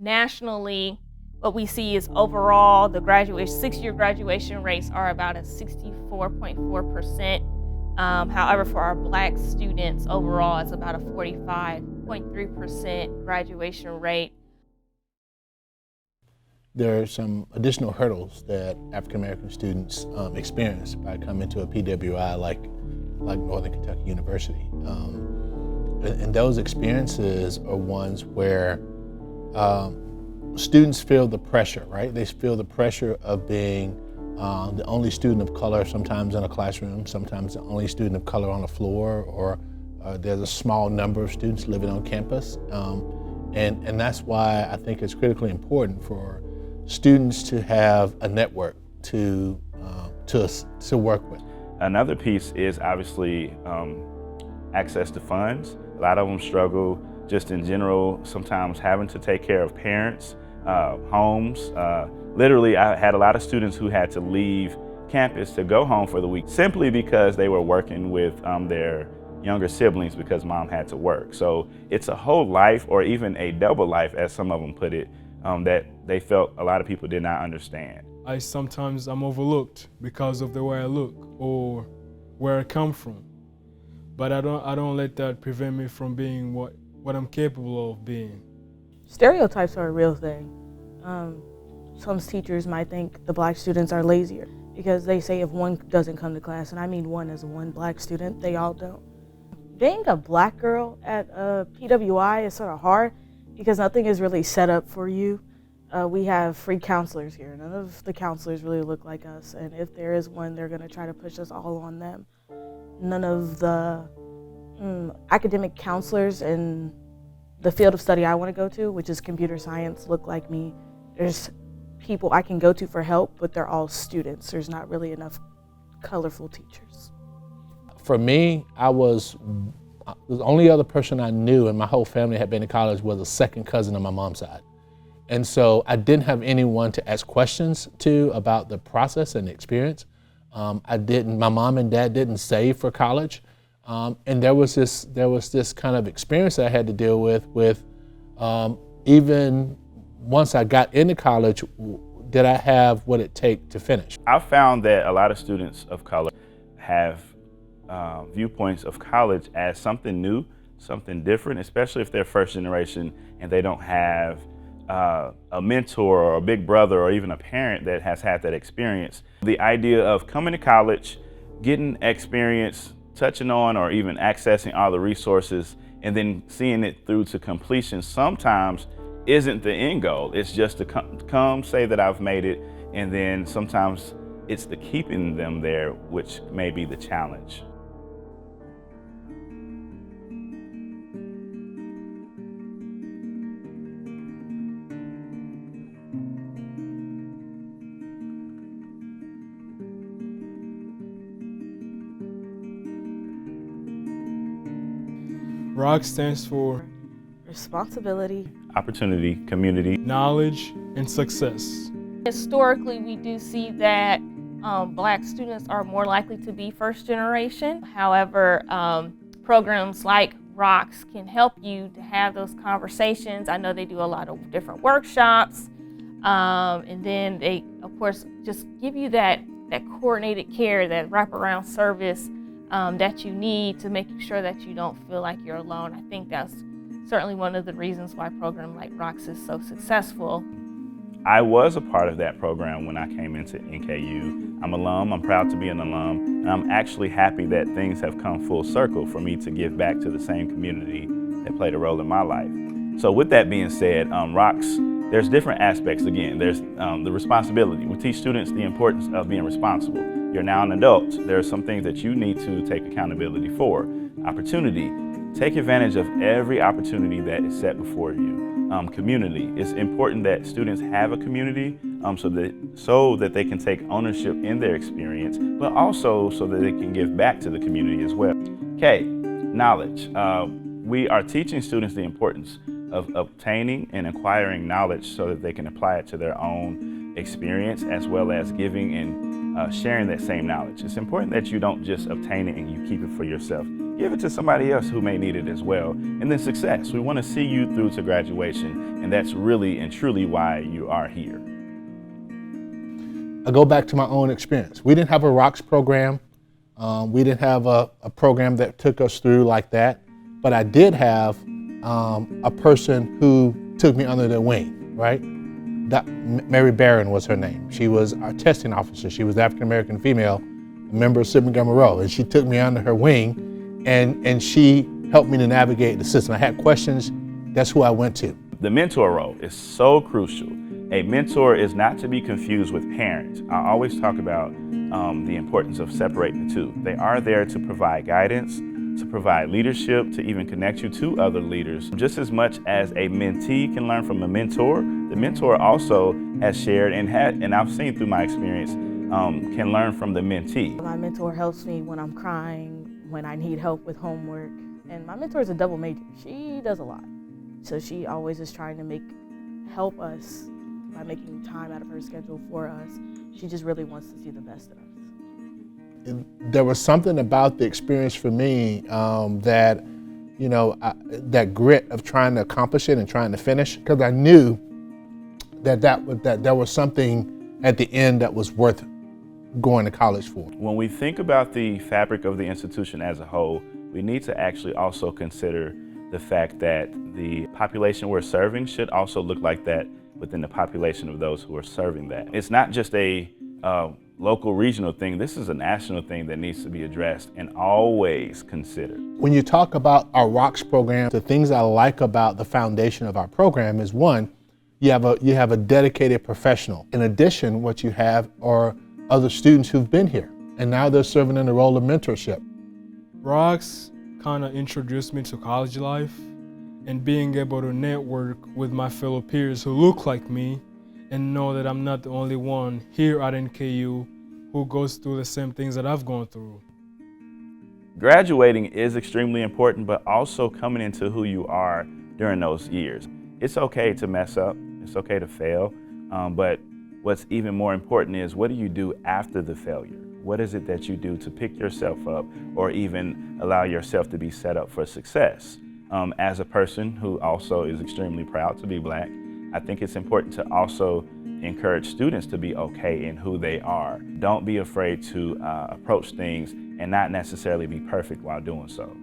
Nationally, what we see is overall the six-year graduation rates are about a 64.4%. However, for our Black students overall, it's about a 45.3% graduation rate. There are some additional hurdles that African American students experience by coming to a PWI like Northern Kentucky University. And those experiences are ones where students feel the pressure, right? They feel the pressure of being the only student of color, sometimes in a classroom, sometimes the only student of color on the floor, or there's a small number of students living on campus. And that's why I think it's critically important for students to have a network to work with. Another piece is obviously access to funds. A lot of them struggle just in general, sometimes having to take care of parents, homes. Literally, I had a lot of students who had to leave campus to go home for the week simply because they were working with their younger siblings because mom had to work. So it's a whole life, or even a double life, as some of them put it, that they felt a lot of people did not understand. Sometimes I'm overlooked because of the way I look or where I come from. But I don't let that prevent me from being what I'm capable of being. Stereotypes are a real thing. Some teachers might think the Black students are lazier because they say if one doesn't come to class, and I mean one as one Black student, they all don't. Being a Black girl at a PWI is sort of hard because nothing is really set up for you. We have free counselors here. None of the counselors really look like us, and if there is one, they're going to try to push us all on them. None of the academic counselors in the field of study I want to go to, which is computer science, look like me. There's people I can go to for help, but they're all students. There's not really enough colorful teachers. For me, the only other person I knew in my whole family had been to college was a second cousin on my mom's side. And so I didn't have anyone to ask questions to about the process and the experience. My mom and dad didn't save for college. And there was this kind of experience I had to deal with even once I got into college, did I have what it takes to finish? I found that a lot of students of color have viewpoints of college as something new, something different, especially if they're first generation and they don't have a mentor or a big brother or even a parent that has had that experience. The idea of coming to college, getting experience, touching on or even accessing all the resources, and then seeing it through to completion sometimes isn't the end goal. It's just to come, say that I've made it, and then sometimes it's the keeping them there, which may be the challenge. ROC stands for Responsibility, Opportunity, community, knowledge, and success. Historically, we do see that Black students are more likely to be first generation. However, programs like ROCs can help you to have those conversations. I know they do a lot of different workshops, and then they, of course, just give you that coordinated care, that wraparound service that you need to make sure that you don't feel like you're alone. I think that's certainly one of the reasons why a program like ROCs is so successful. I was a part of that program when I came into NKU. I'm alum, I'm proud to be an alum, and I'm actually happy that things have come full circle for me to give back to the same community that played a role in my life. So with that being said, ROCs, there's different aspects. Again, there's the responsibility. We teach students the importance of being responsible. You're now an adult. There are some things that you need to take accountability for. Opportunity. Take advantage of every opportunity that is set before you. Community. It's important that students have a community so that they can take ownership in their experience, but also so that they can give back to the community as well. K, knowledge. We are teaching students the importance of obtaining and acquiring knowledge so that they can apply it to their own experience, as well as giving and sharing that same knowledge. It's important that you don't just obtain it and you keep it for yourself. give it to somebody else who may need it as well. And then success. We want to see you through to graduation, and that's really and truly why you are here. I go back to my own experience. We didn't have a ROCKS program. We didn't have a program that took us through like that, but I did have a person who took me under their wing, right? Mary Barron was her name. She was our testing officer. She was African-American female, a member of Sigma Gamma Rho, and she took me under her wing, and she helped me to navigate the system. I had questions, that's who I went to. The mentor role is so crucial. A mentor is not to be confused with parents. I always talk about the importance of separating the two. They are there to provide guidance, to provide leadership, to even connect you to other leaders. Just as much as a mentee can learn from a mentor, the mentor also has shared and I've seen through my experience, can learn from the mentee. My mentor helps me when I'm crying, when I need help with homework. And my mentor is a double major. She does a lot. So she always is trying to help us by making time out of her schedule for us. She just really wants to see the best of us. There was something about the experience for me that, that grit of trying to accomplish it and trying to finish, because I knew that there was something at the end that was worth going to college for. When we think about the fabric of the institution as a whole, we need to actually also consider the fact that the population we're serving should also look like that within the population of those who are serving that. It's not just a local, regional thing. This is a national thing that needs to be addressed and always considered. When you talk about our ROCKS program, the things I like about the foundation of our program is, one, you have a dedicated professional. In addition, what you have are other students who've been here, and now they're serving in the role of mentorship. ROCKS kind of introduced me to college life and being able to network with my fellow peers who look like me and know that I'm not the only one here at NKU who goes through the same things that I've gone through. Graduating is extremely important, but also coming into who you are during those years. It's okay to mess up, it's okay to fail, but what's even more important is, what do you do after the failure? What is it that you do to pick yourself up or even allow yourself to be set up for success? As a person who also is extremely proud to be Black, I think it's important to also encourage students to be okay in who they are. Don't be afraid to approach things and not necessarily be perfect while doing so.